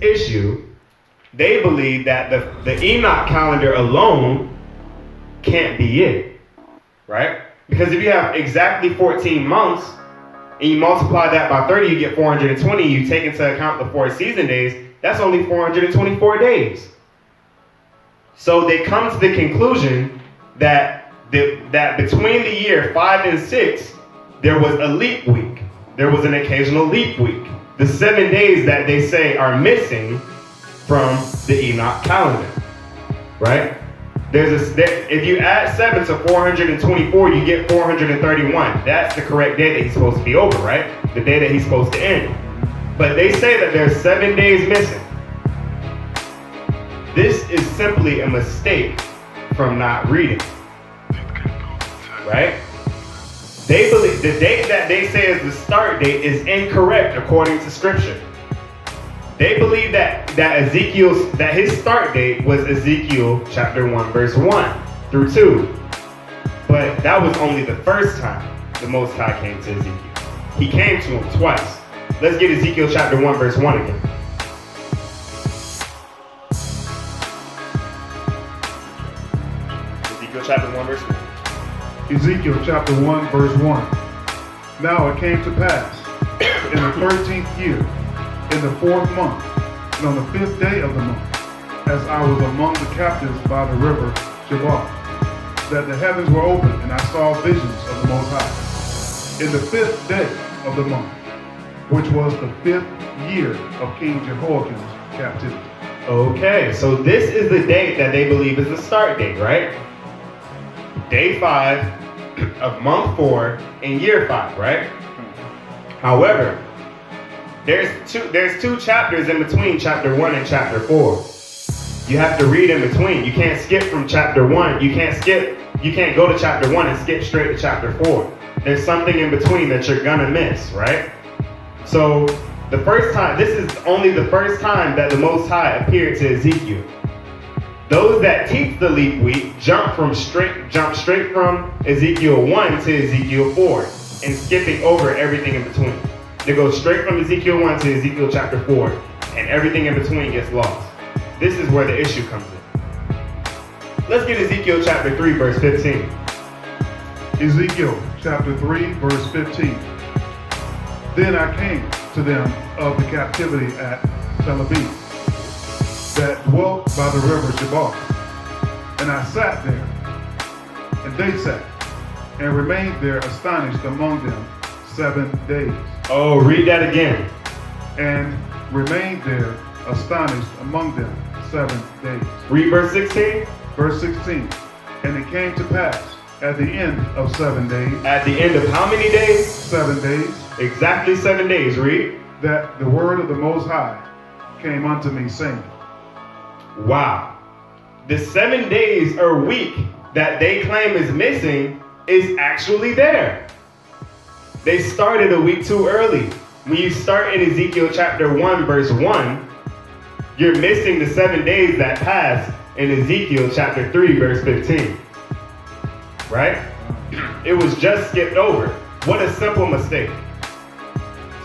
issue, they believe that the Enoch calendar alone can't be it, right? Because if you have exactly 14 months and you multiply that by 30, you get 420. You take into account the 4 season days, that's only 424 days. So they come to the conclusion that between the year 5 and 6, there was a leap week. There was an occasional leap week. The 7 days that they say are missing from the Enoch calendar, right? If you add 7 to 424, you get 431. That's the correct day that he's supposed to be over, right? The day that he's supposed to end. But they say that there's 7 days missing. This is simply a mistake from not reading, right? They believe the date that they say is the start date is incorrect according to Scripture. They believe that his start date was Ezekiel chapter 1 verse 1 through 2. But that was only the first time the Most High came to Ezekiel. He came to him twice. Let's get Ezekiel chapter 1 verse 1 again. Ezekiel chapter 1 verse 1. Ezekiel chapter 1 verse 1. Now it came to pass in the 13th year, in the 4th month, and on the 5th day of the month, as I was among the captives by the river Chebar, that the heavens were opened, and I saw visions of the Most High. In the 5th day of the month, which was the 5th year of King Jehoiakim's captivity. Okay, so this is the date that they believe is the start date, right? Day 5 of month 4 in year 5, right? However, there's two chapters in between chapter 1 and chapter 4. You have to read in between. You can't skip from chapter 1. You can't go to chapter 1 and skip straight to chapter 4. There's something in between that you're gonna miss, right? So this is only the first time that the Most High appeared to Ezekiel. Those that teach the leap week jump straight from Ezekiel 1 to Ezekiel 4 and skipping over everything in between. They go straight from Ezekiel 1 to Ezekiel chapter 4 and everything in between gets lost. This is where the issue comes in. Let's get Ezekiel chapter 3 verse 15. Ezekiel chapter 3 verse 15. Then I came to them of the captivity at Tel Aviv, that dwelt by the river Chebar. And I sat there, and they sat, and remained there astonished among them 7 days. Oh, read that again. And remained there astonished among them 7 days. Read verse 16. Verse 16. And it came to pass at the end of 7 days. At the end of how many days? 7 days. Exactly 7 days. Read. That the word of the Most High came unto me, saying. Wow. The 7 days or week that they claim is missing is actually there. They started a week too early. When you start in Ezekiel chapter 1 verse 1, you're missing the 7 days that passed in Ezekiel chapter 3 verse 15. Right? It was just skipped over. What a simple mistake.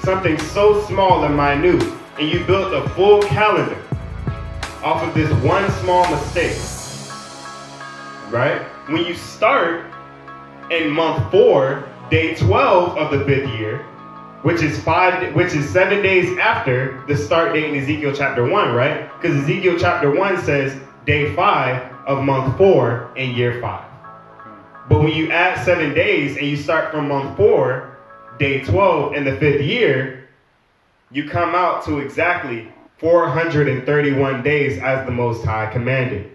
Something so small and minute, and you built a full calendar off of this one small mistake. Right? When you start in month 4, day 12 of the 5th year, which is 7 days after the start date in Ezekiel chapter 1, right? Because Ezekiel chapter 1 says day 5 of month 4 in year 5. But when you add 7 days and you start from month 4, day 12 in the 5th year, you come out to exactly 431 days as the Most High commanded.